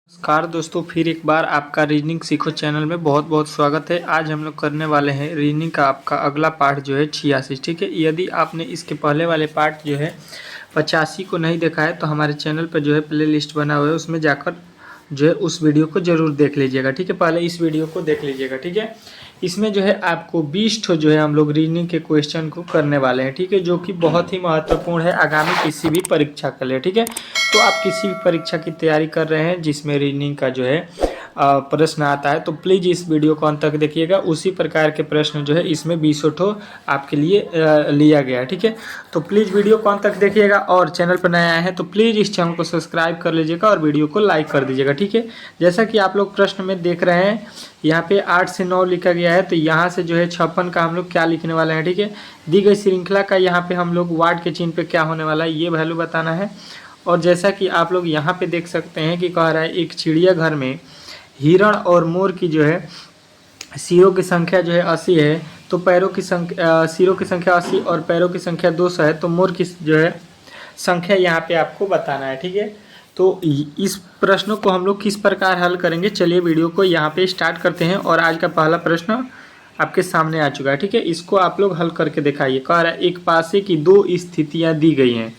नमस्कार दोस्तों, फिर एक बार आपका रीजनिंग सीखो चैनल में बहुत बहुत स्वागत है। आज हम लोग करने वाले हैं रीजनिंग का आपका अगला पार्ट जो है 86। ठीक है, यदि आपने इसके पहले वाले पार्ट जो है 85 को नहीं देखा है तो हमारे चैनल पर जो है प्ले लिस्ट बना हुआ है, उसमें जाकर जो है उस वीडियो को ज़रूर देख लीजिएगा। ठीक है, पहले इस वीडियो को देख लीजिएगा। ठीक है, इसमें जो है आपको 20 ठो जो है हम लोग रीजनिंग के क्वेश्चन को करने वाले हैं। ठीक है, जो कि बहुत ही महत्वपूर्ण है आगामी किसी भी परीक्षा के लिए। ठीक है, तो आप किसी भी परीक्षा की तैयारी कर रहे हैं जिसमें रीजनिंग का जो है प्रश्न आता है तो प्लीज़ इस वीडियो को अंत तक देखिएगा। उसी प्रकार के प्रश्न जो है इसमें 20 ठो आपके लिए लिया गया है। ठीक है, तो प्लीज़ वीडियो को अंत तक देखिएगा और चैनल पर नए आए हैं तो प्लीज़ इस चैनल को सब्सक्राइब कर लीजिएगा और वीडियो को लाइक कर दीजिएगा। ठीक है, जैसा कि आप लोग प्रश्न में देख रहे हैं यहाँ पे 8 से 9 लिखा गया है, तो यहाँ से जो है 56 का हम लोग क्या लिखने वाले हैं। ठीक है, दी गई श्रृंखला का यहाँ पे हम लोग वार्ड के चिन्ह पे क्या होने वाला है ये वैल्यू बताना है। और जैसा कि आप लोग यहाँ पे देख सकते हैं कि कह रहा है एक चिड़ियाघर में हिरण और मोर की जो है सिरों की संख्या जो है 80 है, तो पैरों की संख्या सिरों की संख्या 80 और पैरों की संख्या 200 है, तो मोर की जो है संख्या यहाँ पे आपको बताना है। ठीक है, तो इस प्रश्नों को हम लोग किस प्रकार हल करेंगे, चलिए वीडियो को यहाँ पे स्टार्ट करते हैं। और आज का पहला प्रश्न आपके सामने आ चुका है। ठीक है, इसको आप लोग हल करके दिखाइए। कह रहा है एक पासे की दो स्थितियाँ दी गई हैं,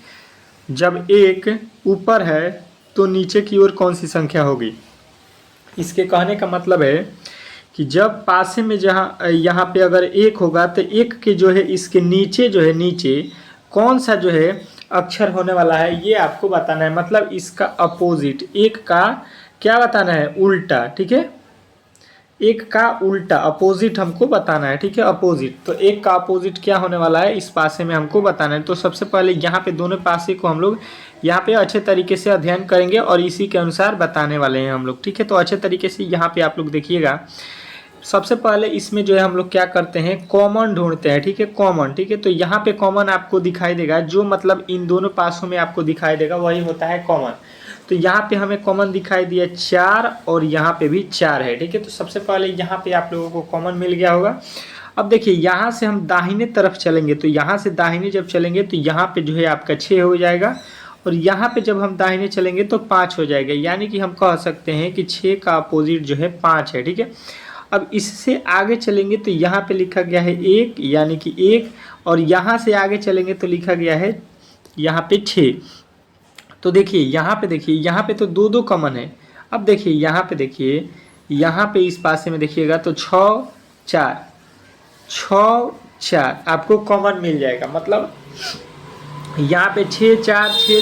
जब एक ऊपर है तो नीचे की ओर कौन सी संख्या होगी। इसके कहने का मतलब है कि जब पासे में जहाँ यहाँ पे अगर एक होगा तो एक के जो है इसके नीचे जो है नीचे कौन सा जो है अक्षर होने वाला है ये आपको बताना है। मतलब इसका अपोजिट, एक का क्या बताना है, उल्टा। ठीक है, एक का उल्टा अपोजिट हमको बताना है। ठीक है, अपोजिट, तो एक का अपोजिट क्या होने वाला है इस पासे में हमको बताना है। तो सबसे पहले यहाँ पे दोनों पासे को हम लोग यहाँ पे अच्छे तरीके से अध्ययन करेंगे और इसी के अनुसार बताने वाले हैं हम लोग। ठीक है, तो अच्छे तरीके से यहाँ पे आप लोग देखिएगा। सबसे पहले इसमें जो है हम लोग क्या करते हैं, कॉमन ढूंढते हैं। ठीक है, कॉमन। ठीक है, तो यहाँ पे कॉमन आपको दिखाई देगा, जो मतलब इन दोनों पासों में आपको दिखाई देगा वही होता है कॉमन। तो यहाँ पे हमें कॉमन दिखाई दिया 4 और यहाँ पे भी 4 है। ठीक है, तो सबसे पहले यहाँ पे आप लोगों को कॉमन मिल गया होगा। अब देखिए यहाँ से हम दाहिने तरफ चलेंगे, तो यहाँ से दाहिने जब चलेंगे तो यहाँ पे जो है आपका 6 हो जाएगा और यहाँ पे जब हम दाहिने चलेंगे तो 5 हो जाएगा। यानी कि हम कह सकते हैं कि 6 का अपोजिट जो है 5 है। ठीक है, अब इससे आगे चलेंगे तो यहाँ पे लिखा गया है 1, यानी कि 1, और यहाँ से आगे चलेंगे तो लिखा गया है यहाँ पे 6। तो देखिए यहाँ पे, देखिए यहाँ पे तो दो दो कॉमन है। अब देखिए यहाँ पे, देखिए यहाँ पे इस पासे में देखिएगा तो 6 4 आपको कॉमन मिल जाएगा। मतलब यहाँ पे 6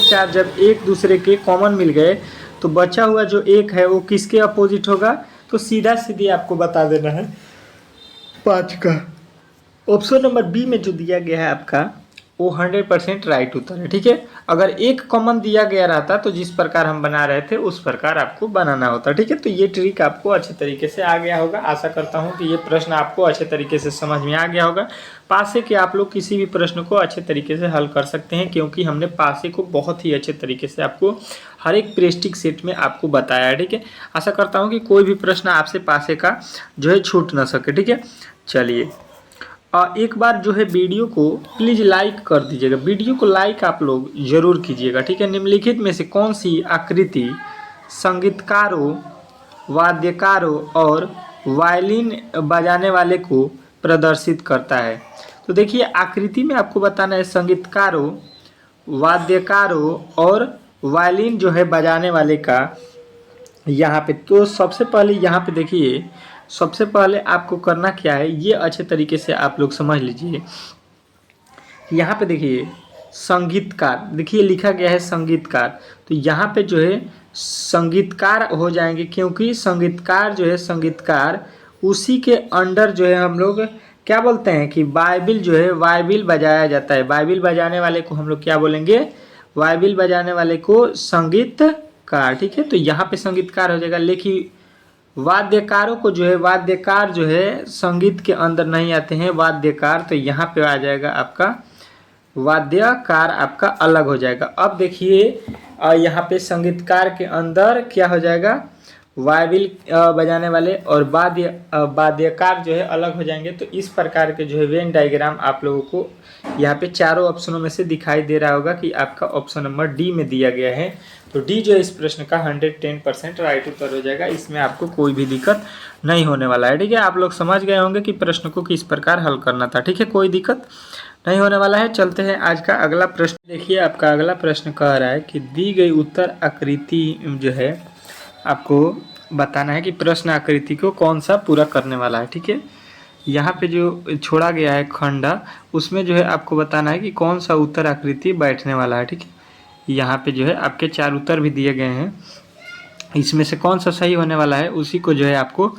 4 जब एक दूसरे के कॉमन मिल गए तो बचा हुआ जो एक है वो किसके अपोजिट होगा, तो सीधा सीधी आपको बता देना है 5 का। ऑप्शन नंबर बी में जो दिया गया है आपका वो 100% राइट उत्तर है। ठीक है, अगर एक कॉमन दिया गया रहता तो जिस प्रकार हम बना रहे थे उस प्रकार आपको बनाना होता। ठीक है, तो ये ट्रिक आपको अच्छे तरीके से आ गया होगा। आशा करता हूँ कि ये प्रश्न आपको अच्छे तरीके से समझ में आ गया होगा। पासे के आप लोग किसी भी प्रश्न को अच्छे तरीके से हल कर सकते हैं, क्योंकि हमने पासे को बहुत ही अच्छे तरीके से आपको हर एक प्रेस्टिक सेट में आपको बताया है। ठीक है, आशा करता हूँ कि कोई भी प्रश्न आपसे पासे का जो है छूट ना सके। ठीक है, चलिए एक बार जो है वीडियो को प्लीज़ लाइक कर दीजिएगा। वीडियो को लाइक आप लोग ज़रूर कीजिएगा। ठीक है, निम्नलिखित में से कौन सी आकृति संगीतकारों, वाद्यकारों और वायलिन बजाने वाले को प्रदर्शित करता है। तो देखिए आकृति में आपको बताना है संगीतकारों, वाद्यकारों और वायलिन जो है बजाने वाले का यहाँ पे। तो सबसे पहले यहाँ पे देखिए, सबसे पहले आपको करना क्या है ये अच्छे तरीके से आप लोग समझ लीजिए। यहाँ पे देखिए संगीतकार, देखिए लिखा गया है संगीतकार, तो यहाँ पे जो है संगीतकार हो जाएंगे, क्योंकि संगीतकार जो है संगीतकार उसी के अंडर जो है हम लोग क्या बोलते हैं कि बाइबिल जो है वायबिल बजाया जाता है। बाइबिल बजाने वाले को हम लोग क्या बोलेंगे, वायबिल बजाने वाले को संगीतकार। ठीक है, तो यहाँ पे संगीतकार हो जाएगा। लेकिन वाद्यकारों को जो है, वाद्यकार जो है संगीत के अंदर नहीं आते हैं वाद्यकार, तो यहाँ पे आ जाएगा आपका वाद्यकार, आपका अलग हो जाएगा। अब देखिए यहाँ पे संगीतकार के अंदर क्या हो जाएगा, वायबिल बजाने वाले और वाद्यकार जो है अलग हो जाएंगे। तो इस प्रकार के जो है वेन डायग्राम आप लोगों को यहाँ पे चारों ऑप्शनों में से दिखाई दे रहा होगा कि आपका ऑप्शन नंबर डी में दिया गया है तो डी जो है इस प्रश्न का 110% राइट उत्तर हो जाएगा। इसमें आपको कोई भी दिक्कत नहीं होने वाला है। ठीक है, आप लोग समझ गए होंगे कि प्रश्न को किस प्रकार हल करना था। ठीक है, कोई दिक्कत नहीं होने वाला है। चलते हैं आज का अगला प्रश्न। देखिए, आपका अगला प्रश्न कह रहा है कि दी गई उत्तर आकृति जो है आपको बताना है कि प्रश्न आकृति को कौन सा पूरा करने वाला है। ठीक है, यहाँ पे जो छोड़ा गया है खंड, उसमें जो है आपको बताना है कि कौन सा उत्तर आकृति बैठने वाला है। ठीक है, यहाँ पे जो है आपके 4 उत्तर भी दिए गए हैं, इसमें से कौन सा सही होने वाला है उसी को जो है आपको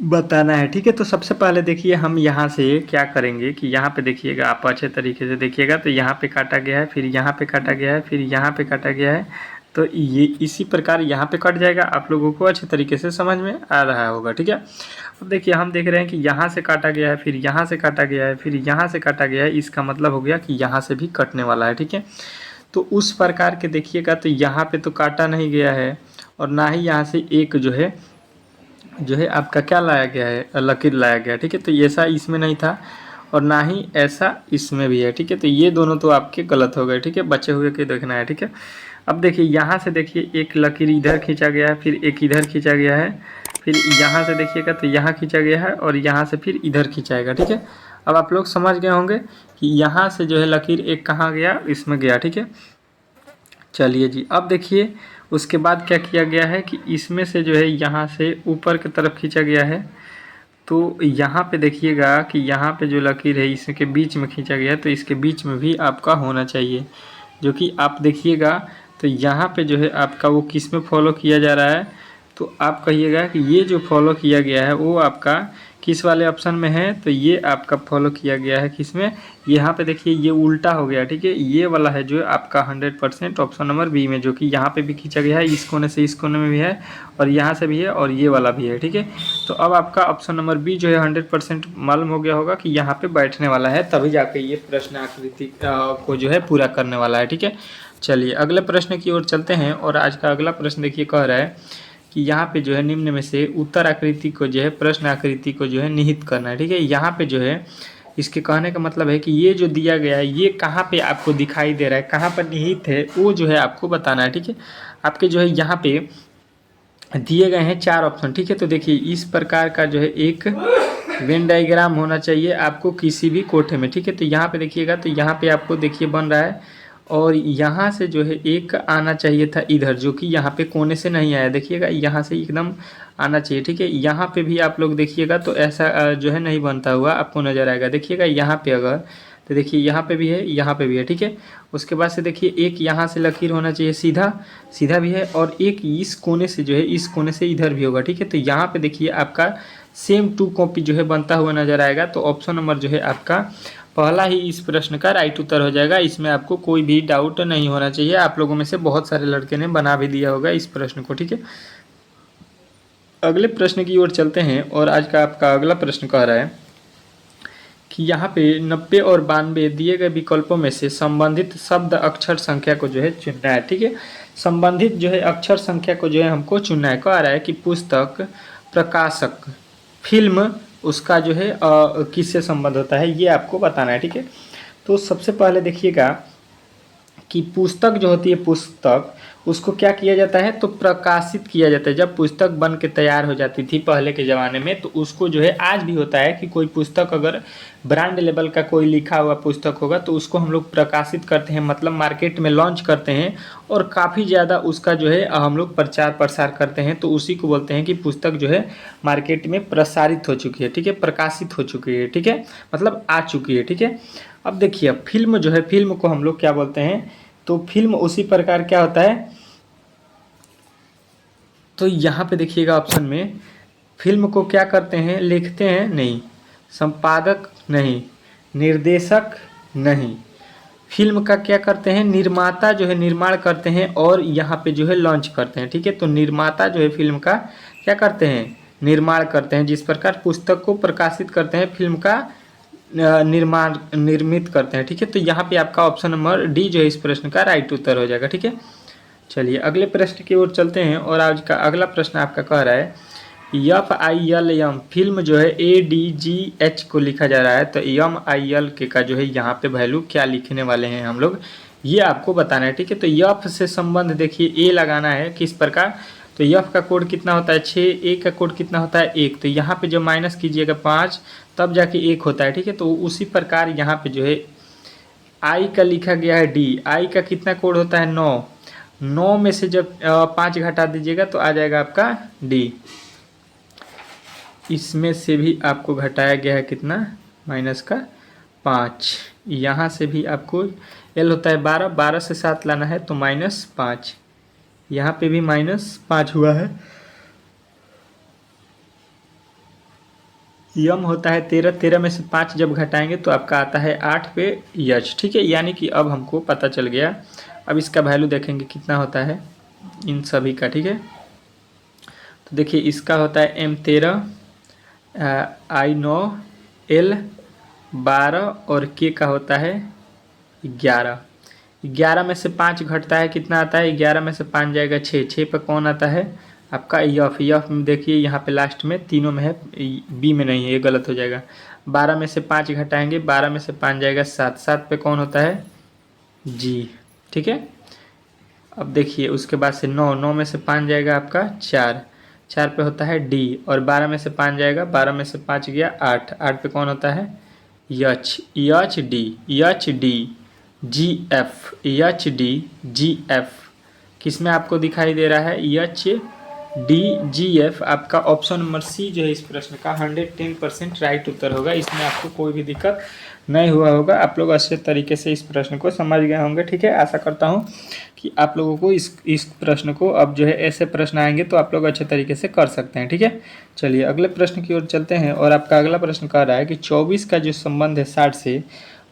बताना है। ठीक है, तो सबसे पहले देखिए हम यहाँ से क्या करेंगे कि यहाँ पे देखिएगा, आप अच्छे तरीके से देखिएगा तो यहाँ पे काटा गया है, फिर यहाँ पे काटा गया है, फिर यहाँ पे काटा गया है, तो ये इसी प्रकार यहाँ पे कट जाएगा। आप लोगों को अच्छे तरीके से समझ में आ रहा होगा। ठीक है, अब देखिए हम देख रहे हैं कि यहाँ से काटा गया है, फिर यहाँ से काटा गया है, फिर यहाँ से काटा गया है, इसका मतलब हो गया कि यहाँ से भी कटने वाला है। ठीक है, तो उस प्रकार के देखिएगा तो यहाँ पे तो काटा नहीं गया है और ना ही यहाँ से एक जो है आपका क्या लाया गया है, लकीर लाया गया। ठीक है, तो ऐसा इसमें नहीं था और ना ही ऐसा इसमें भी है। ठीक है, तो ये दोनों तो आपके गलत हो गए। ठीक है, बचे हुए के देखना है। ठीक है, अब देखिए यहाँ से देखिए एक लकीर इधर खींचा गया है, फिर एक इधर खींचा गया है, फिर यहाँ से देखिएगा तो यहाँ खींचा गया है और यहाँ से फिर इधर खींचाएगा। ठीक है, अब आप लोग समझ गए होंगे कि यहाँ से जो है लकीर एक कहाँ गया, इसमें गया। ठीक है, चलिए जी, अब देखिए उसके बाद क्या किया गया है कि इसमें से जो है यहाँ से ऊपर की तरफ खींचा गया है। तो यहाँ पे देखिएगा कि यहाँ पे जो लकीर है इसके बीच में खींचा गया है, तो इसके बीच में भी आपका होना चाहिए, जो कि आप देखिएगा तो यहाँ पे जो है आपका वो किस में फॉलो किया जा रहा है। तो आप कहिएगा कि ये जो फॉलो किया गया है वो आपका किस वाले ऑप्शन में है, तो ये आपका फॉलो किया गया है किस में, यहाँ पे देखिए ये उल्टा हो गया। ठीक है, ये वाला है जो आपका 100% ऑप्शन नंबर बी में, जो कि यहाँ पे भी खींचा गया है, इस कोने से इस कोने में भी है और यहाँ से भी है और ये वाला भी है। ठीक है, तो अब आपका ऑप्शन नंबर बी जो है 100% मालूम हो गया होगा कि यहाँ पे बैठने वाला है, तभी जाके ये प्रश्न आकृति को जो है पूरा करने वाला है। ठीक है, चलिए अगले प्रश्न की ओर चलते हैं और आज का अगला प्रश्न देखिए कह रहा है कि यहाँ पे जो है निम्न में से उत्तर आकृति को जो है प्रश्न आकृति को जो है निहित करना है। ठीक है, यहाँ पे जो है इसके कहने का मतलब है कि ये जो दिया गया है ये कहाँ पे आपको दिखाई दे रहा है, कहाँ पर निहित है, वो जो है आपको बताना है। ठीक है, आपके जो है यहाँ पे दिए गए हैं 4 ऑप्शन। ठीक है, तो देखिए इस प्रकार का जो है एक वेन डायग्राम होना चाहिए आपको किसी भी कोठे में। ठीक है, तो यहाँ पे देखिएगा तो यहाँ पे आपको देखिए बन रहा है और यहाँ से जो है एक आना चाहिए था इधर, जो कि यहाँ पे कोने से नहीं आया। देखिएगा यहाँ से एकदम आना चाहिए। ठीक है, यहाँ पे भी आप लोग देखिएगा तो ऐसा जो है नहीं बनता हुआ आपको नज़र आएगा। देखिएगा यहाँ पे अगर तो देखिए यहाँ पे भी है, यहाँ पे भी है। ठीक है, उसके बाद से देखिए एक यहाँ से लकीर होना चाहिए सीधा, सीधा भी है और एक इस कोने से जो है इस कोने से इधर भी होगा। ठीक है, तो यहाँ पे देखिए आपका सेम 2 कॉपी जो है बनता हुआ नज़र आएगा। तो ऑप्शन नंबर जो है आपका पहला ही इस प्रश्न का राइट उत्तर हो जाएगा। इसमें आपको कोई भी डाउट नहीं होना चाहिए। आप लोगों में से बहुत सारे लड़के ने बना भी दिया होगा इस प्रश्न को। ठीक है, अगले प्रश्न की ओर चलते हैं और आज का आपका अगला प्रश्न कह रहा है कि यहाँ पे 90 और 92 दिए गए विकल्पों में से संबंधित शब्द अक्षर संख्या को जो है चुनना है। ठीक है, संबंधित जो है अक्षर संख्या को जो है हमको चुनना है। कह रहा है कि पुस्तक, प्रकाशक, फिल्म, उसका जो है किससे संबंध होता है ये आपको बताना है। ठीक है, तो सबसे पहले देखिएगा कि पुस्तक जो होती है, पुस्तक उसको क्या किया जाता है तो प्रकाशित किया जाता है। जब पुस्तक बन के तैयार हो जाती थी पहले के ज़माने में, तो उसको जो है आज भी होता है कि कोई पुस्तक अगर ब्रांड लेवल का कोई लिखा हुआ पुस्तक होगा तो उसको हम लोग प्रकाशित करते हैं, मतलब मार्केट में लॉन्च करते हैं और काफ़ी ज़्यादा उसका जो है हम लोग प्रचार प्रसार करते हैं। तो उसी को बोलते हैं कि पुस्तक जो है मार्केट में प्रसारित हो चुकी है। ठीक है, प्रकाशित हो चुकी है। ठीक है, मतलब आ चुकी है। ठीक है, अब देखिए फिल्म जो है, फिल्म को हम लोग क्या बोलते हैं तो फिल्म उसी प्रकार क्या होता है, तो यहाँ पे देखिएगा ऑप्शन में फिल्म को क्या करते हैं, लिखते हैं नहीं, संपादक नहीं, निर्देशक नहीं, फिल्म का क्या करते हैं, निर्माता जो है निर्माण करते हैं और यहाँ पे जो है लॉन्च करते हैं। ठीक है, तो निर्माता जो है फिल्म का क्या करते हैं, निर्माण करते हैं। जिस प्रकार पुस्तक को प्रकाशित करते हैं, फिल्म का निर्माण निर्मित करते हैं। ठीक है, तो यहाँ पे आपका ऑप्शन नंबर डी जो है इस प्रश्न का राइट उत्तर हो जाएगा। ठीक है, चलिए अगले प्रश्न की ओर चलते हैं और आज का अगला प्रश्न आपका कह रहा है FILM फिल्म जो है ADGH को लिखा जा रहा है, तो MIL के का जो है यहाँ पे वैल्यू क्या लिखने वाले हैं हम लोग ये आपको बताना है, ठीक है। तो यफ से संबंध देखिए ए लगाना है किस प्रकार, तो यफ का कोड कितना होता है 6, ए का कोड कितना होता है 1, तो यहाँ पे जब माइनस कीजिएगा 5 तब जाके 1 होता है, ठीक है। तो उसी प्रकार यहाँ पे जो है आई का लिखा गया है डी, आई का कितना कोड होता है 9, 9 में से जब 5 घटा दीजिएगा तो आ जाएगा आपका डी। इसमें से भी आपको घटाया गया है कितना, माइनस का 5, यहाँ से भी आपको एल होता है 12, 12 से 7 लाना है तो -5, यहाँ पे भी -5 हुआ है। यम होता है 13, 13 में से 5 जब घटाएंगे तो आपका आता है 8 पे यच, ठीक है। यानी कि अब हमको पता चल गया। अब इसका वैल्यू देखेंगे कितना होता है इन सभी का, ठीक है। तो देखिए इसका होता है M13, I9, L12 और K का होता है 11। 11 में से 5 घटता है कितना आता है, 11 में से 5 जाएगा 6, 6 पर कौन आता है आपका यफ, यफ में देखिए यहाँ पे लास्ट में तीनों में है, बी में नहीं है, ये गलत हो जाएगा। 12 में से 5 घटाएंगे, 12 में से 5 जाएगा 7, 7 पे कौन होता है जी, ठीक है। अब देखिए उसके बाद से 9, 9 में से 5 जाएगा आपका 4, 4 पे होता है डी, और 12 में से 5 जाएगा, 12 में से 5 गया 8, 8 पे कौन होता है H, H D, H D G F, H D G F किस में आपको दिखाई दे रहा है यच डी जी एफ। आपका ऑप्शन नंबर सी जो है इस प्रश्न का 110% राइट उत्तर होगा। इसमें आपको कोई भी दिक्कत नहीं हुआ होगा। आप लोग अच्छे तरीके से इस प्रश्न को समझ गए होंगे, ठीक है। आशा करता हूँ कि आप लोगों को इस प्रश्न को अब जो है ऐसे प्रश्न आएंगे तो आप लोग अच्छे तरीके से कर सकते हैं, ठीक है। चलिए अगले प्रश्न की ओर चलते हैं। और आपका अगला प्रश्न कह रहा है कि 24 का जो संबंध है 60 से,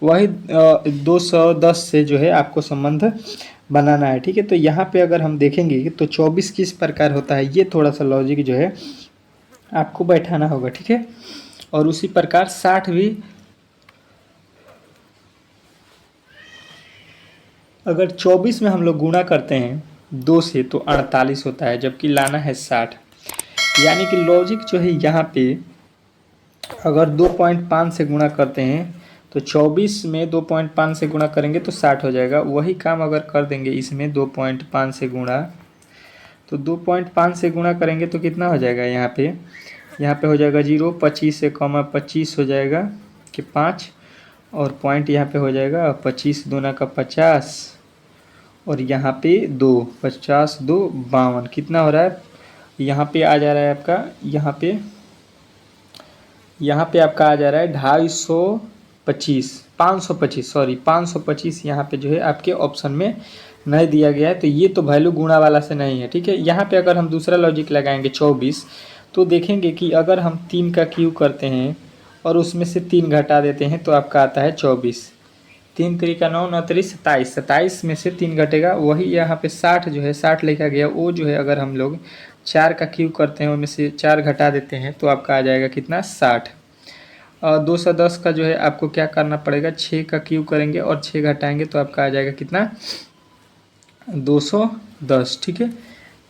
वही 210 से जो है आपको संबंध बनाना है, ठीक है। तो यहाँ पे अगर हम देखेंगे तो 24 किस प्रकार होता है, ये थोड़ा सा लॉजिक जो है आपको बैठाना होगा, ठीक है। और उसी प्रकार 60 भी, अगर 24 में हम लोग गुणा करते हैं 2 से तो 48 होता है, जबकि लाना है 60। यानी कि लॉजिक जो है यहाँ पे अगर 2.5 से गुणा करते हैं तो 24 में 2.5 से गुणा करेंगे तो 60 हो जाएगा। वही काम अगर कर देंगे इसमें 2.5 से गुणा, तो 2.5 से गुणा करेंगे तो कितना हो जाएगा यहाँ पे हो जाएगा 0, 25 से कॉमा 25 हो जाएगा कि 5, और पॉइंट यहाँ पे हो जाएगा 25 दूना का 50, और यहाँ पे 2, 50 2 52, कितना हो रहा है यहाँ पे आ जा रहा है आपका, यहाँ पे आपका आ जा रहा है 525 यहाँ पे जो है आपके ऑप्शन में नहीं दिया गया है। तो ये तो वैल्यू गुणा वाला से नहीं है, ठीक है। यहाँ पे अगर हम दूसरा लॉजिक लगाएंगे 24, तो देखेंगे कि अगर हम 3 का क्यू करते हैं और उसमें से 3 घटा देते हैं तो आपका आता है 24, 3 3 का 9, 9 3 27, 27 में से 3 घटेगा। वही यहाँ पे 60 जो है 60 लिखा गया, वो जो है अगर हम लोग 4 का क्यू करते हैं उनमें से 4 घटा देते हैं तो आपका आ जाएगा कितना 60। और 210 का जो है आपको क्या करना पड़ेगा, 6 का क्यू करेंगे और 6 घटाएंगे तो आपका आ जाएगा कितना 210, ठीक है।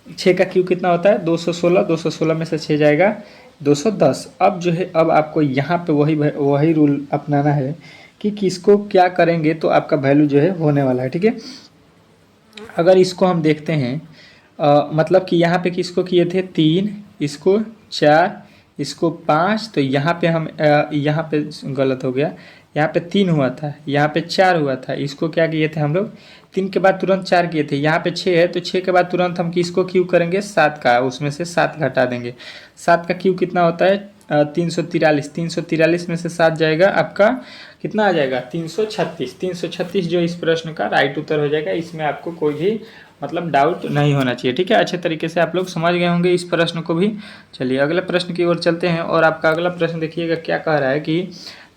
6 का क्यू कितना होता है 216, 216 में से 6 जाएगा 210। अब जो है अब आपको यहाँ पे वही रूल अपनाना है कि किसको क्या करेंगे तो आपका वैल्यू जो है होने वाला है, ठीक है। अगर इसको हम देखते हैं मतलब कि यहाँ पे किसको किए थे 3, इसको 4, इसको 5, तो यहाँ पे हम यहाँ पे गलत हो गया, यहाँ पे 3 हुआ था, यहाँ पे 4 हुआ था। इसको क्या किए थे हम लोग 3 के बाद तुरंत 4 किए थे। यहाँ पे 6 है तो 6 के बाद तुरंत हम किसको क्यू करेंगे 7 का, उसमें से 7 घटा देंगे। 7 का क्यू कितना होता है 343, 343 में से 7 जाएगा आपका कितना आ जाएगा 336, 336 जो इस प्रश्न का राइट उत्तर हो जाएगा। इसमें आपको कोई भी मतलब डाउट नहीं होना चाहिए, ठीक है। अच्छे तरीके से आप लोग समझ गए होंगे इस प्रश्न को भी। चलिए अगले प्रश्न की ओर चलते हैं। और आपका अगला प्रश्न देखिएगा क्या कह रहा है कि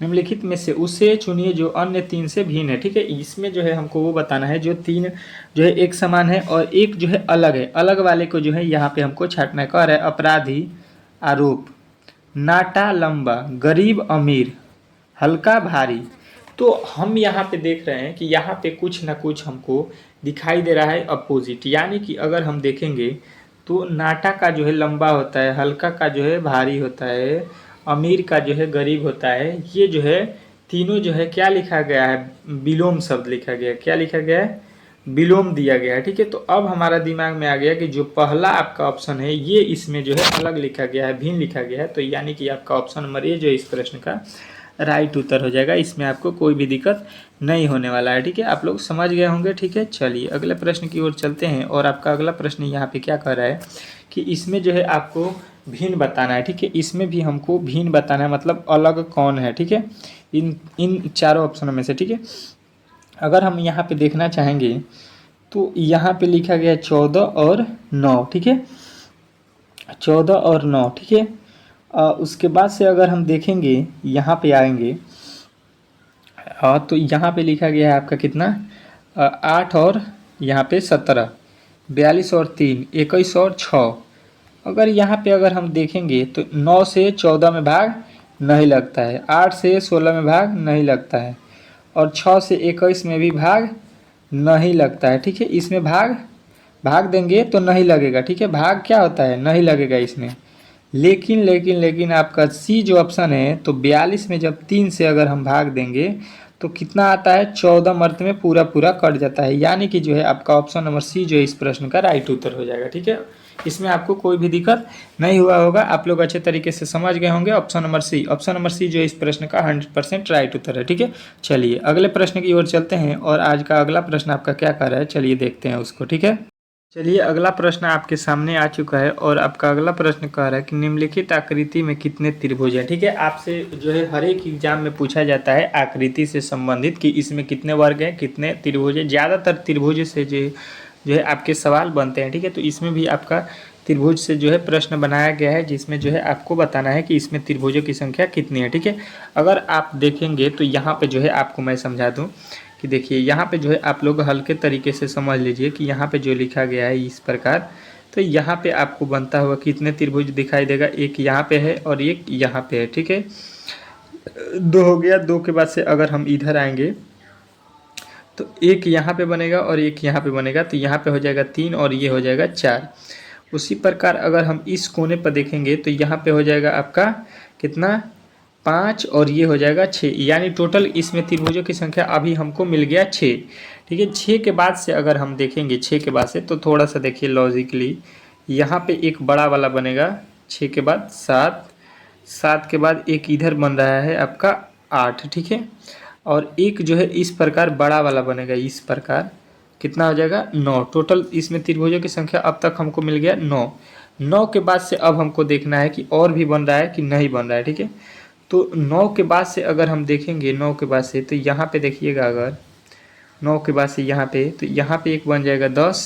निम्नलिखित में से उसे चुनिए जो अन्य 3 से भिन्न है, ठीक है। इसमें जो है हमको वो बताना है जो 3 जो है एक समान है और एक जो है अलग है, अलग वाले को जो है यहाँ पे हमको छांटना कह रहा है। अपराधी आरोप, नाटा लंबा, गरीब अमीर, हल्का भारी। तो हम यहाँ पे देख रहे हैं कि यहाँ पे कुछ ना कुछ हमको दिखाई दे रहा है अपोजिट। यानी कि अगर हम देखेंगे तो नाटा का जो है लंबा होता है, हल्का का जो है भारी होता है, अमीर का जो है गरीब होता है। ये जो है तीनों जो है क्या लिखा गया है, विलोम शब्द लिखा गया है। क्या लिखा गया है, विलोम दिया गया है। ठीक है, तो अब हमारा दिमाग में आ गया कि जो पहला आपका ऑप्शन है ये इसमें जो है अलग लिखा गया है, भिन्न लिखा गया है, तो यानी कि आपका ऑप्शन नंबर ए जो इस प्रश्न का राइट उत्तर हो जाएगा। इसमें आपको कोई भी दिक्कत नहीं होने वाला है। ठीक है, आप लोग समझ गए होंगे। ठीक है, चलिए अगले प्रश्न की ओर चलते हैं। और आपका अगला प्रश्न यहाँ पे क्या कह रहा है कि इसमें जो है आपको भिन्न बताना है। ठीक है, इसमें भी हमको भिन्न बताना है, मतलब अलग कौन है। ठीक है, इन इन चारों ऑप्शनों में से। ठीक है, अगर हम यहाँ पे देखना चाहेंगे तो यहाँ पे लिखा गया है 14 और 9। ठीक है, 14 और 9। ठीक है, उसके बाद से अगर हम देखेंगे यहाँ पे आएंगे, तो यहाँ पे लिखा गया है आपका कितना, 8 और यहाँ पे 17, 42 और 3, 21 और 6। अगर यहाँ पे अगर हम देखेंगे तो 9 से 14 में भाग नहीं लगता है, 8 से 16 में भाग नहीं लगता है, और 6 से 21 में भी भाग नहीं लगता है। ठीक है, इसमें भाग देंगे तो नहीं लगेगा। ठीक है, भाग क्या होता है, नहीं लगेगा इसमें। लेकिन लेकिन लेकिन आपका सी जो ऑप्शन है, तो 42 में जब 3 से अगर हम भाग देंगे तो कितना आता है, 14 मर्त में पूरा पूरा कट जाता है। यानी कि जो है आपका ऑप्शन नंबर सी जो है इस प्रश्न का राइट उत्तर हो जाएगा। ठीक है, इसमें आपको कोई भी दिक्कत नहीं हुआ होगा, आप लोग अच्छे तरीके से समझ गए होंगे। ऑप्शन नंबर सी जो है इस प्रश्न का 100% राइट उत्तर है। ठीक है, चलिए अगले प्रश्न की ओर चलते हैं। और आज का अगला प्रश्न आपका क्या कर रहा है, चलिए देखते हैं उसको। ठीक है, चलिए अगला प्रश्न आपके सामने आ चुका है। और आपका अगला प्रश्न कह रहा है कि निम्नलिखित आकृति में कितने त्रिभुज हैं। ठीक है, आपसे जो है हर एक एग्जाम में पूछा जाता है आकृति से संबंधित कि इसमें कितने वर्ग हैं, कितने त्रिभुज हैं। ज़्यादातर त्रिभुज से जो है आपके सवाल बनते हैं। ठीक है, तो इसमें भी आपका त्रिभुज से जो है प्रश्न बनाया गया है, जिसमें जो है आपको बताना है कि इसमें त्रिभुजों की संख्या कितनी है। ठीक है, अगर आप देखेंगे तो यहाँ पे जो है आपको मैं समझा दूँ कि देखिए यहाँ पे जो है आप लोग हल्के तरीके से समझ लीजिए कि यहाँ पे जो लिखा गया है इस प्रकार, तो यहाँ पे आपको बनता हुआ कितने त्रिभुज दिखाई देगा, एक यहाँ पे है और एक यहाँ पे है। ठीक है, दो हो गया। दो के बाद से अगर हम इधर आएंगे तो एक यहाँ पे बनेगा और एक यहाँ पे बनेगा, तो यहाँ पे हो जाएगा 3 और ये हो जाएगा 4। उसी प्रकार अगर हम इस कोने पर देखेंगे तो यहाँ पे हो जाएगा आपका कितना, 5 और ये हो जाएगा 6। यानी टोटल इसमें त्रिभुजों की संख्या अभी हमको मिल गया 6। ठीक है, 6 के बाद से अगर हम देखेंगे, 6 के बाद से तो थोड़ा सा देखिए लॉजिकली, यहाँ पे एक बड़ा वाला बनेगा, 6 के बाद 7, 7 के बाद एक इधर बन रहा है आपका 8। ठीक है, और एक जो है इस प्रकार बड़ा वाला बनेगा, इस प्रकार कितना हो जाएगा 9। टोटल इसमें त्रिभुजों की संख्या अब तक हमको मिल गया 9। 9 के बाद से अब हमको देखना है कि और भी बन रहा है कि नहीं बन रहा है। ठीक है, तो 9 के बाद से अगर हम देखेंगे, 9 के बाद से तो यहाँ पे देखिएगा, अगर 9 के बाद से यहाँ पे, तो यहाँ पे एक बन जाएगा 10,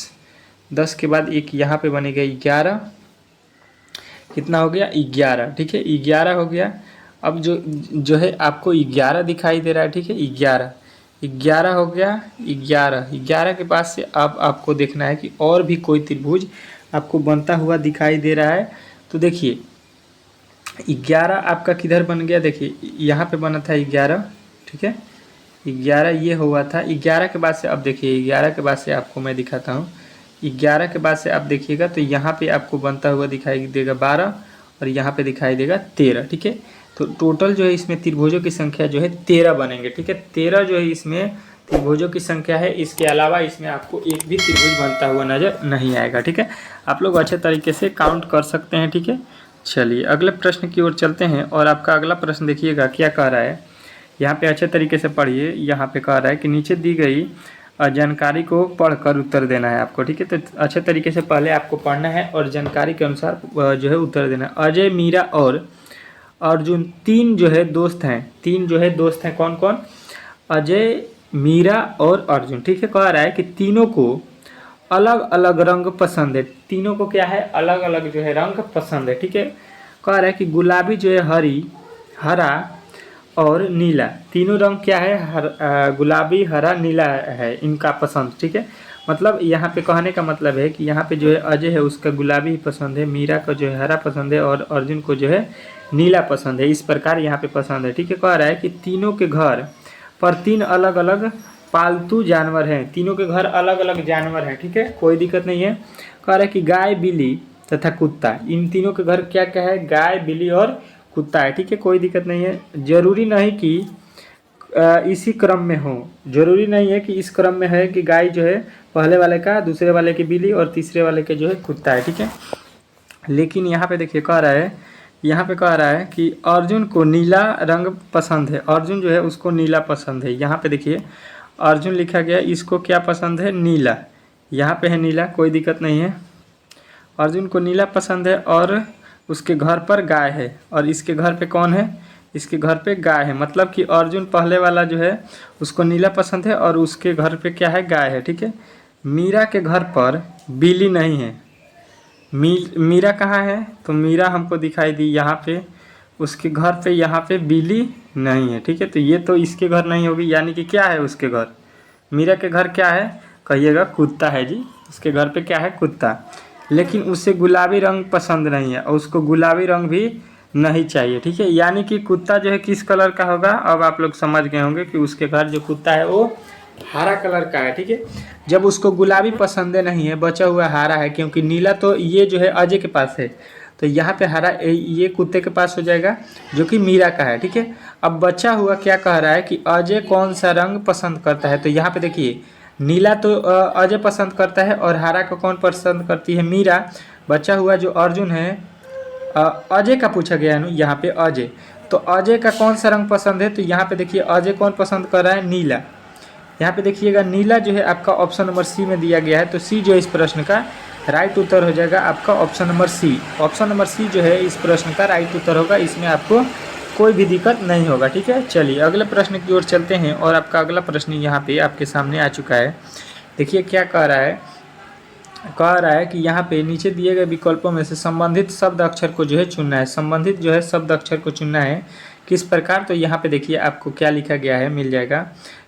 10 के बाद एक यहाँ पे बनेगा 11, कितना हो गया 11। ठीक है, 11 हो गया। अब जो है आपको 11 दिखाई दे रहा है। ठीक है, 11, 11 हो गया, 11, 11 के बाद से अब आपको देखना है कि और भी कोई त्रिभुज आपको बनता हुआ दिखाई दे रहा है। तो देखिए 11 आपका किधर बन गया, देखिए यहाँ पे बना था 11। ठीक है, 11 ये हुआ था। 11 के बाद से अब देखिए, 11 के बाद से आपको मैं दिखाता हूँ। 11 के बाद से आप देखिएगा तो यहाँ पे आपको बनता हुआ दिखाई देगा 12 और यहाँ पे दिखाई देगा 13। ठीक है, तो टोटल जो है इसमें त्रिभुजों की संख्या जो है 13 बनेंगे। ठीक है, 13 जो है इसमें त्रिभुजों की संख्या है। इसके अलावा इसमें आपको एक भी त्रिभुज बनता हुआ नजर नहीं आएगा। ठीक है, आप लोग अच्छे तरीके से काउंट कर सकते हैं। ठीक है, चलिए अगले प्रश्न की ओर चलते हैं। और आपका अगला प्रश्न देखिएगा क्या कह रहा है, यहाँ पे अच्छे तरीके से पढ़िए। यहाँ पे कह रहा है कि नीचे दी गई जानकारी को पढ़कर उत्तर देना है आपको। ठीक है, तो अच्छे तरीके से पहले आपको पढ़ना है और जानकारी के अनुसार जो है उत्तर देना है। अजय, मीरा और अर्जुन तीन जो है दोस्त हैं। तीन जो है दोस्त हैं, कौन कौन, अजय, मीरा और अर्जुन। ठीक है, कह रहा है कि तीनों को अलग अलग रंग पसंद है। तीनों को क्या है, अलग अलग जो है रंग पसंद है। ठीक है, कह रहा है कि गुलाबी जो है, हरा और नीला, तीनों रंग क्या है, गुलाबी, हरा, नीला है इनका पसंद। ठीक है, मतलब यहाँ पे कहने का मतलब है कि यहाँ पे जो है अजय है उसका गुलाबी पसंद है, मीरा को जो है हरा पसंद है और अर्जुन को जो है नीला पसंद है। इस प्रकार यहाँ पे पसंद है। ठीक है, कह रहा है कि तीनों के घर पर 3 अलग अलग पालतू जानवर हैं। तीनों के घर अलग अलग जानवर हैं। ठीक है, कोई दिक्कत नहीं है। कह रहा है कि गाय, बिल्ली तथा कुत्ता, इन तीनों के घर क्या क्या है, गाय, बिल्ली और कुत्ता है। ठीक है, कोई दिक्कत नहीं है। जरूरी नहीं कि इसी क्रम में हो। जरूरी नहीं है कि इस क्रम में है कि गाय जो है पहले वाले का, दूसरे वाले की बिल्ली और तीसरे वाले के जो है कुत्ता है, ठीक है। लेकिन यहाँ पे देखिए कह रहा है, यहाँ पे कह रहा है कि अर्जुन को नीला रंग पसंद है। अर्जुन जो है उसको नीला पसंद है। यहाँ पे देखिए अर्जुन लिखा गया, इसको क्या पसंद है? नीला। यहाँ पे है नीला, कोई दिक्कत नहीं है। अर्जुन को नीला पसंद है और उसके घर पर गाय है, और इसके घर पे कौन है? इसके घर पे गाय है। मतलब कि अर्जुन पहले वाला जो है उसको नीला पसंद है और उसके घर पे क्या है? गाय है, ठीक है। मीरा के घर पर बिल्ली नहीं है। मीरा कहाँ है? तो मीरा हमको दिखाई दी यहाँ पे, उसके घर पे यहाँ पे बिल्ली नहीं है, ठीक है। तो ये तो इसके घर नहीं होगी, यानी कि क्या है उसके घर? मीरा के घर क्या है? कहिएगा कुत्ता है जी। उसके घर पे क्या है? कुत्ता। लेकिन उसे गुलाबी रंग पसंद नहीं है और उसको गुलाबी रंग भी नहीं चाहिए, ठीक है। यानी कि कुत्ता जो है किस कलर का होगा? अब आप लोग समझ गए होंगे कि उसके घर जो कुत्ता है वो हरा कलर का है, ठीक है। जब उसको गुलाबी पसंद नहीं है, बचा हुआ हरा है, क्योंकि नीला तो ये जो है अजय के पास है, तो यहाँ पे हरा ये कुत्ते के पास हो जाएगा जो कि मीरा का है, ठीक है। अब बचा हुआ क्या कह रहा है कि अजय कौन सा रंग पसंद करता है? तो यहाँ पे देखिए नीला तो अजय पसंद करता है और हरा को कौन पसंद करती है? मीरा। बचा हुआ जो अर्जुन है अजय का पूछा गया है यहाँ पे, अजय। तो अजय का कौन सा रंग पसंद है? तो यहाँ पे देखिए अजय कौन पसंद कर रहा है? नीला। यहाँ पे देखिएगा नीला जो है आपका ऑप्शन नंबर सी में दिया गया है। तो सी जो है इस प्रश्न का राइट उत्तर हो जाएगा आपका option number C. Option number C जो है इस प्रश्न का राइट उत्तर होगा। इसमें आपको कोई भी दिक्कत नहीं होगा, ठीक है। चलिए अगले प्रश्न की ओर चलते हैं, और आपका अगला प्रश्न यहाँ पे आपके सामने आ चुका है। देखिए क्या कह रहा है, कह रहा है कि यहाँ पे नीचे दिए गए विकल्पों में से संबंधित शब्द अक्षर को जो है चुनना है। संबंधित जो है शब्द अक्षर को चुनना है किस प्रकार? तो यहाँ पे देखिए आपको क्या लिखा गया है, मिल जाएगा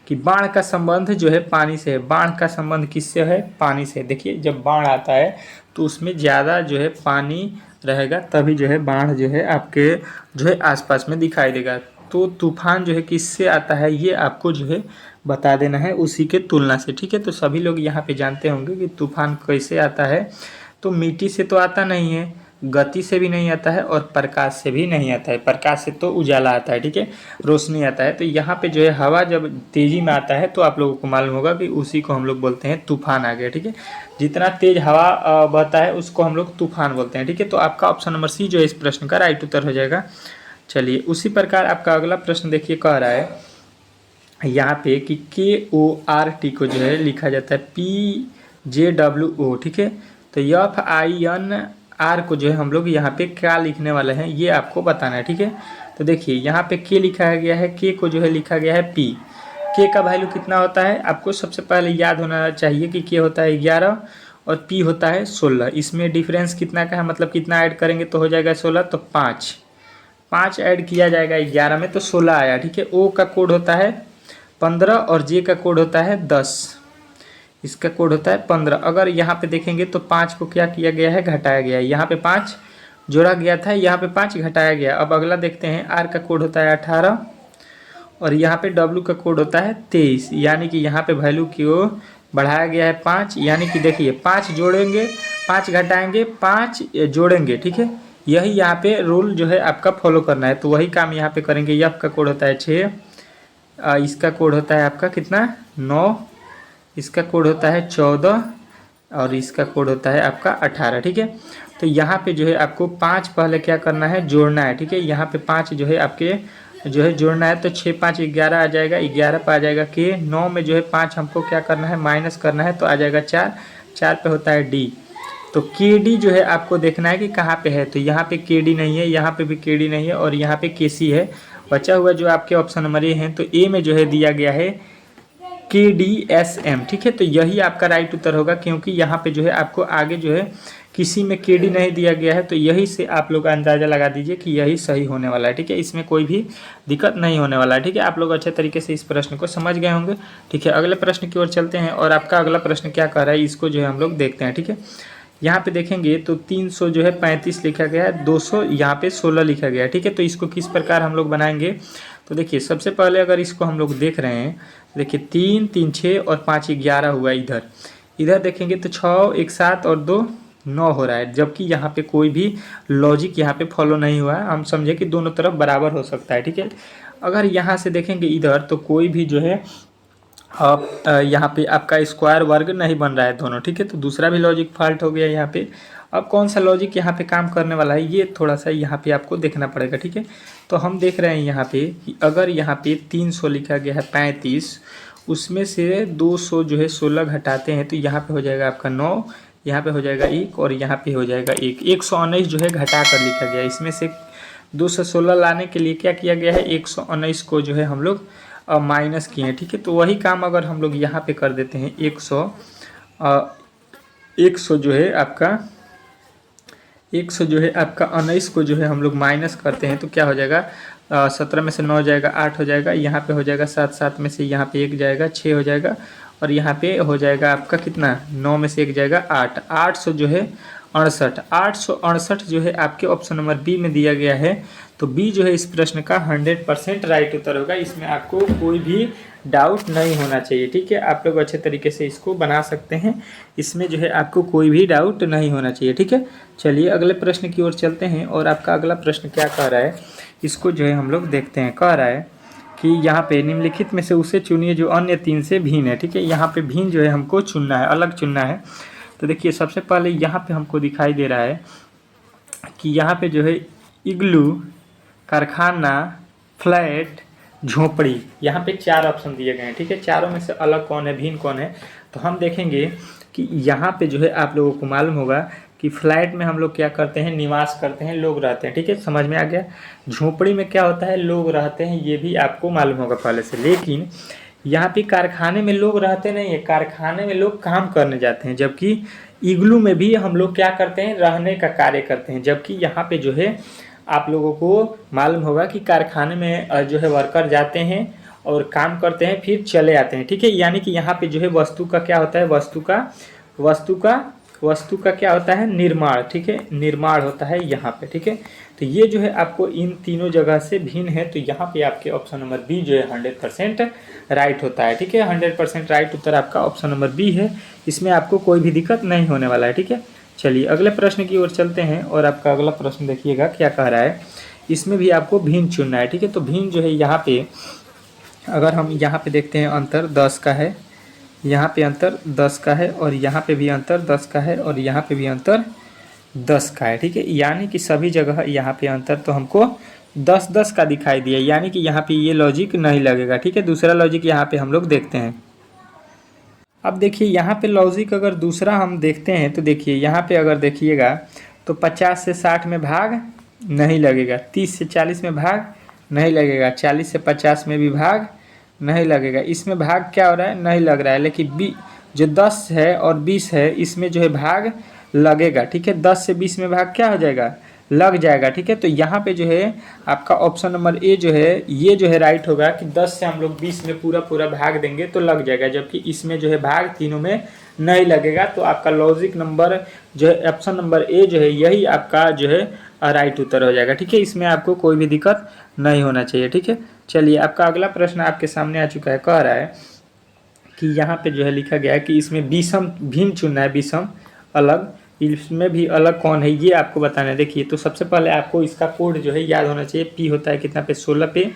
कि बाढ़ का संबंध जो है पानी से है। बाढ़ का संबंध किससे है? पानी से। देखिए जब बाढ़ आता है तो उसमें ज़्यादा जो है पानी रहेगा, तभी जो है बाढ़ जो है आपके जो है आसपास में दिखाई देगा। तो तूफान जो है किससे आता है, ये आपको जो है बता देना है उसी के तुलना से, ठीक है। तो सभी लोग यहाँ पे जानते होंगे कि तूफान कैसे आता है। तो मिट्टी से तो आता नहीं है, गति से भी नहीं आता है, और प्रकाश से भी नहीं आता है। प्रकाश से तो उजाला आता है, ठीक है, रोशनी आता है। तो यहाँ पे जो है हवा जब तेज़ी में आता है तो आप लोगों को मालूम होगा कि उसी को हम लोग बोलते हैं तूफान आ गया, ठीक है। जितना तेज हवा बहता है उसको हम लोग तूफान बोलते हैं, ठीक है। तो आपका ऑप्शन नंबर सी जो है इस प्रश्न का राइट उत्तर हो जाएगा। चलिए उसी प्रकार आपका अगला प्रश्न देखिए, कह रहा है यहाँ पे कि KORT को जो है लिखा जाता है PJWO, ठीक है। तो FINR को जो है हम लोग यहाँ पे क्या लिखने वाले हैं ये आपको बताना है, ठीक है। तो देखिए यहाँ पे K लिखा गया है, K को जो है लिखा गया है P। K का वैल्यू कितना होता है? आपको सबसे पहले याद होना चाहिए कि K होता है 11 और P होता है 16। इसमें डिफरेंस कितना का है, मतलब कितना ऐड करेंगे तो हो जाएगा 16, तो 5 ऐड किया जाएगा 11 में तो 16 आया, ठीक है। O का कोड होता है 15 और J का कोड होता है 10। इसका कोड होता है 15। अगर यहाँ पे देखेंगे तो 5 को क्या किया गया है? घटाया गया है। यहाँ पे 5 जोड़ा गया था, यहाँ पे 5 घटाया गया। अब अगला देखते हैं, R का कोड होता है 18 और यहाँ पे W का कोड होता है 23। यानी कि यहाँ पे वैल्यू को बढ़ाया गया है 5। यानी कि देखिए 5 जोड़ेंगे, 5 घटाएंगे, 5 जोड़ेंगे, ठीक है। यही यहाँ पे रूल जो है आपका फॉलो करना है, तो वही काम यहाँ पे करेंगे। F का कोड होता है 6, इसका कोड होता है आपका कितना? 9, इसका कोड होता है 14 और इसका कोड होता है आपका 18, ठीक है। तो यहाँ पे जो है आपको 5 पहले क्या करना है? जोड़ना है, ठीक है। यहाँ पे 5 जो है आपके जो है जोड़ना है, तो 6 5 11 आ जाएगा, 11 पे आ जाएगा K। 9 में जो है 5 हमको क्या करना है? माइनस करना है, तो आ जाएगा 4, 4 पे होता है D। तो KD जो है आपको देखना है कि कहाँ पे है। तो यहाँ पे KD नहीं है, यहाँ पे भी KD नहीं है, और यहाँ पे KC है। बचा हुआ जो आपके ऑप्शन नंबर ए हैं, तो ए में जो है दिया गया है KDSM, ठीक है। तो यही आपका राइट उत्तर होगा, क्योंकि यहाँ पे जो है आपको आगे जो है किसी में KD नहीं दिया गया है। तो यही से आप लोग अंदाज़ा लगा दीजिए कि यही सही होने वाला है, ठीक है। इसमें कोई भी दिक्कत नहीं होने वाला है, ठीक है। आप लोग अच्छे तरीके से इस प्रश्न को समझ गए होंगे, ठीक है। अगले प्रश्न की ओर चलते हैं, और आपका अगला प्रश्न क्या कह रहा है इसको जो है हम लोग देखते हैं, ठीक है। यहाँ पे देखेंगे तो 300 जो है 35 लिखा गया है, 200 यहाँ पे 16 लिखा गया है, ठीक है। तो इसको किस प्रकार हम लोग बनाएंगे? तो देखिए सबसे पहले अगर इसको हम लोग देख रहे हैं, देखिए 3 3 6 और 5 11 हुआ। इधर देखेंगे तो 6 1 7 और 2 9 हो रहा है, जबकि यहाँ पे कोई भी लॉजिक यहाँ पे फॉलो नहीं हुआ है। हम समझे कि दोनों तरफ बराबर हो सकता है, ठीक है। अगर यहाँ से देखेंगे इधर तो कोई भी जो है अब यहाँ पे आपका स्क्वायर वर्ग नहीं बन रहा है दोनों, ठीक है। तो दूसरा भी लॉजिक फॉल्ट हो गया यहाँ पे। अब कौन सा लॉजिक यहाँ पे काम करने वाला है ये थोड़ा सा यहाँ पे आपको देखना पड़ेगा, ठीक है। तो हम देख रहे हैं यहाँ पे कि अगर यहाँ पे 300 लिखा गया है 35, उसमें से 200 जो है 16 घटाते हैं तो यहाँ पे हो जाएगा आपका 9, यहाँ पे हो जाएगा 1 और यहाँ पे हो जाएगा 1। 119 जो है घटा कर लिखा गया है। इसमें से 216 लाने के लिए क्या किया गया है, 119 को जो है हम लोग माइनस किए हैं, ठीक है। तो वही काम अगर हम लोग यहाँ पे कर देते हैं 100 जो है आपका 100 जो है आपका 19 को जो है हम लोग माइनस करते हैं तो क्या हो जाएगा, 17 में से 9 जाएगा 8 हो जाएगा, यहाँ पे हो जाएगा 7, 7 में से यहाँ पे 1 जाएगा 6 हो जाएगा, और यहाँ पे हो जाएगा आपका कितना, 9 में से 1 जाएगा 8, 800 जो है 68, 868 जो है आपके ऑप्शन नंबर बी में दिया गया है। तो बी जो है इस प्रश्न का 100% राइट उत्तर होगा। इसमें आपको कोई भी डाउट नहीं होना चाहिए, ठीक है। आप लोग अच्छे तरीके से इसको बना सकते हैं, इसमें जो है आपको कोई भी डाउट नहीं होना चाहिए, ठीक है। चलिए अगले प्रश्न की ओर चलते हैं, और आपका अगला प्रश्न क्या कह रहा है इसको जो है हम लोग देखते हैं। कह रहा है कि यहाँ पे निम्नलिखित में से उसे चुनिए जो अन्य 3 से भिन्न है, ठीक है। यहाँ पे भिन्न जो है हमको चुनना है, अलग चुनना है। तो देखिए सबसे पहले यहाँ पे हमको दिखाई दे रहा है कि यहाँ पे जो है इग्लू, कारखाना, फ्लैट, झोपड़ी, यहाँ पे 4 ऑप्शन दिए गए हैं, ठीक है। चारों में से अलग कौन है, भिन्न कौन है, तो हम देखेंगे कि यहाँ पे जो है आप लोगों को मालूम होगा कि फ्लैट में हम लोग क्या करते हैं, निवास करते हैं, लोग रहते हैं, ठीक है, समझ में आ गया। झोपड़ी में क्या होता है, लोग रहते हैं, ये भी आपको मालूम होगा पहले से। लेकिन यहाँ पे कारखाने में लोग रहते नहीं है, कारखाने में लोग काम करने जाते हैं, जबकि इग्लू में भी हम लोग क्या करते हैं, रहने का कार्य करते हैं। जबकि यहाँ पे जो है आप लोगों को मालूम होगा कि कारखाने में जो है वर्कर जाते हैं और काम करते हैं फिर चले आते हैं, ठीक है। यानी कि यहाँ पे जो है वस्तु का क्या होता है, वस्तु का क्या होता है, निर्माण, ठीक है, निर्माण होता है यहाँ पे, ठीक है। तो ये जो है आपको इन तीनों जगह से भिन्न है, तो यहाँ पे आपके ऑप्शन नंबर बी जो है 100% राइट होता है, ठीक है। 100% राइट उत्तर आपका ऑप्शन नंबर बी है, इसमें आपको कोई भी दिक्कत नहीं होने वाला है, ठीक है। चलिए अगले प्रश्न की ओर चलते हैं, और आपका अगला प्रश्न देखिएगा क्या कह रहा है। इसमें भी आपको भिन्न चुनना है, ठीक है। तो भिन्न जो है यहाँ पे अगर हम यहाँ पे देखते हैं अंतर 10 का है, यहाँ पे अंतर 10 का है, और यहाँ पे भी अंतर 10 का है, और यहाँ पे भी अंतर 10 का है, ठीक है। यानी कि सभी जगह यहाँ पे अंतर तो हमको 10-10 का दिखाई दिया, यानी कि यहाँ पे ये लॉजिक नहीं लगेगा, ठीक है। दूसरा लॉजिक यहाँ पे हम लोग देखते हैं। अब देखिए यहाँ पे लॉजिक अगर दूसरा हम देखते हैं तो देखिए यहाँ पे अगर देखिएगा तो 50 से 60 में भाग नहीं लगेगा, 30 से 40 में भाग नहीं लगेगा, 40 से 50 में भी भाग नहीं लगेगा। इसमें भाग क्या हो रहा है, नहीं लग रहा है। लेकिन जो 10 है और 20 है इसमें जो है भाग लगेगा, ठीक है। 10 से 20 में भाग क्या हो जाएगा, लग जाएगा, ठीक है। तो यहाँ पे जो है आपका ऑप्शन नंबर ए जो है ये जो है राइट होगा कि 10 से हम लोग 20 में पूरा भाग देंगे तो लग जाएगा, जबकि इसमें जो है भाग तीनों में नहीं लगेगा। तो आपका लॉजिक नंबर जो है ऑप्शन नंबर ए जो है यही आपका जो है राइट उत्तर हो जाएगा, ठीक है। इसमें आपको कोई भी दिक्कत नहीं होना चाहिए, ठीक है। चलिए आपका अगला प्रश्न आपके सामने आ चुका है। कह रहा है कि यहाँ पे जो है लिखा गया है कि इसमें विषम भिन्न चुनना है, विषम अलग, इसमें भी अलग कौन है ये आपको बताना है। देखिए तो सबसे पहले आपको इसका कोड जो है याद होना चाहिए। पी होता है कितना पे, 16 पे,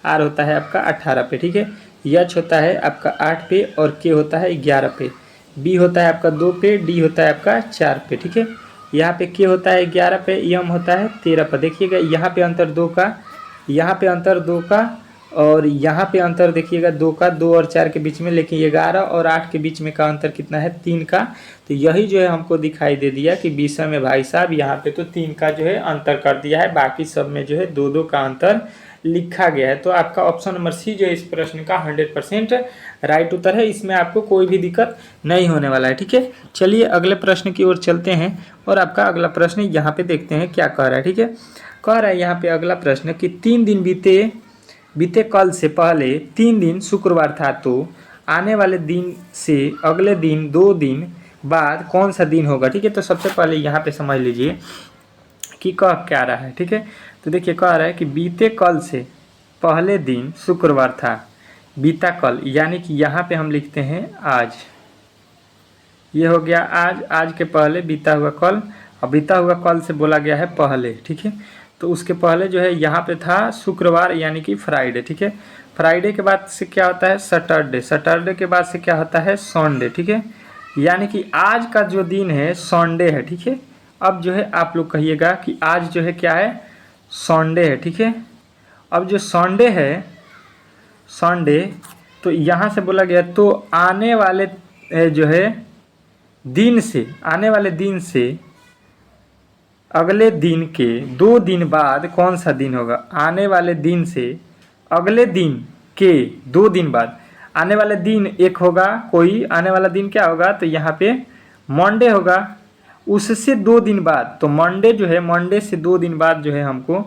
आर होता है आपका 18 पे, ठीक है, एच होता है आपका 8 पे, और के होता है 11 पे, बी होता है आपका 2 पे, डी होता है आपका 4 पे, ठीक है। यहाँ पे के होता है 11 पे, एम होता है 13 पे। देखिएगा यहाँ पे अंतर 2 का, यहाँ पे अंतर 2 का, और यहाँ पे अंतर देखिएगा 2 का, 2 और 4 के बीच में, लेकिन 11 और 8 के बीच में का अंतर कितना है, 3 का। तो यही जो है हमको दिखाई दे दिया कि विषम में भाई साहब यहाँ पे तो 3 का जो है अंतर कर दिया है, बाकी सब में जो है 2-2 का अंतर लिखा गया है। तो आपका ऑप्शन नंबर सी जो है इस प्रश्न का 100% राइट उत्तर है, इसमें आपको कोई भी दिक्कत नहीं होने वाला है, ठीक है। चलिए अगले प्रश्न की ओर चलते हैं, और आपका अगला प्रश्न यहाँ पे देखते हैं क्या कह रहा है, ठीक है। कह रहा है यहाँ पे अगला प्रश्न कि 3 दिन बीते कल से पहले 3 दिन शुक्रवार था, तो आने वाले दिन से अगले दिन 2 दिन बाद कौन सा दिन होगा, ठीक है। तो सबसे पहले यहाँ पे समझ लीजिए कि कह क्या रहा है, ठीक है। तो देखिए कह रहा है कि बीते कल से पहले दिन शुक्रवार था, बीता कल, यानी कि यहाँ पे हम लिखते हैं आज, ये हो गया आज, आज के पहले बीता हुआ कल, और बीता हुआ कल से बोला गया है पहले, ठीक है। तो उसके पहले जो है यहाँ पे था शुक्रवार यानी कि फ्राइडे, ठीक है। फ्राइडे के बाद से क्या होता है सैटरडे, सैटरडे के बाद से क्या होता है संडे, ठीक है। यानी कि आज का जो दिन है संडे है, ठीक है। अब जो है आप लोग कहिएगा कि आज जो है क्या है संडे है, ठीक है। अब जो संडे है संडे, तो यहाँ से बोला गया तो आने वाले जो है दिन से, आने वाले दिन से अगले दिन के 2 दिन बाद कौन सा दिन होगा। आने वाले दिन से अगले दिन के 2 दिन बाद, आने वाले दिन एक होगा कोई, आने वाला दिन क्या होगा तो यहाँ पे मंडे होगा। उससे 2 दिन बाद, तो मंडे जो है मंडे से 2 दिन बाद जो है हमको,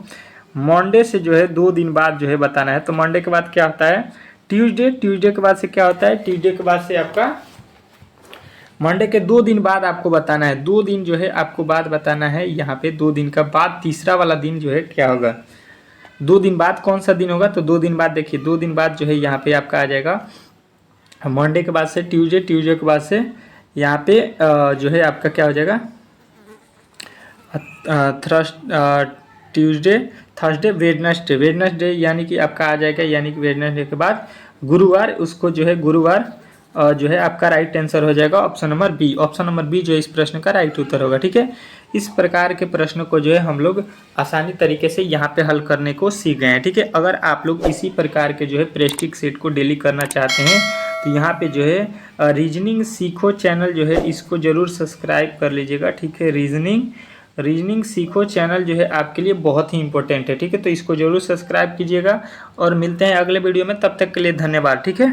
मंडे से जो है 2 दिन बाद जो है बताना है। तो मंडे के बाद क्या होता है ट्यूसडे, ट्यूसडे के बाद से क्या होता है ट्यूसडे के बाद से आपका मंडे के 2 दिन बाद आपको बताना है, 2 दिन जो है आपको बाद बताना है। यहाँ पे 2 दिन का बाद तीसरा वाला दिन जो है क्या होगा, 2 दिन बाद कौन सा दिन होगा। तो 2 दिन बाद देखिए 2 दिन बाद जो है यहाँ पे आपका आ जाएगा मंडे के बाद से ट्यूसडे, ट्यूसडे के बाद से यहाँ पे जो है आपका क्या हो जाएगा ट्यूसडे, थर्सडे, वेडनेसडे, वेडनेसडे यानी कि आपका आ जाएगा, यानी कि वेडनेसडे के बाद गुरुवार, उसको जो है गुरुवार जो है आपका राइट आंसर हो जाएगा option number B. Option number B जो है इस प्रश्न का राइट उत्तर होगा, ठीक है। इस प्रकार के प्रश्नों को जो है हम लोग आसानी तरीके से यहाँ पे हल करने को सीख गए हैं, ठीक है। अगर आप लोग इसी प्रकार के जो है प्रेस्टिक सेट को डेली करना चाहते हैं तो यहाँ पे जो है रीजनिंग सीखो चैनल जो है इसको ज़रूर सब्सक्राइब कर लीजिएगा, ठीक है। रीजनिंग सीखो चैनल जो है आपके लिए बहुत ही इंपॉर्टेंट है, ठीक है। तो इसको ज़रूर सब्सक्राइब कीजिएगा और मिलते हैं अगले वीडियो में, तब तक के लिए धन्यवाद, ठीक है।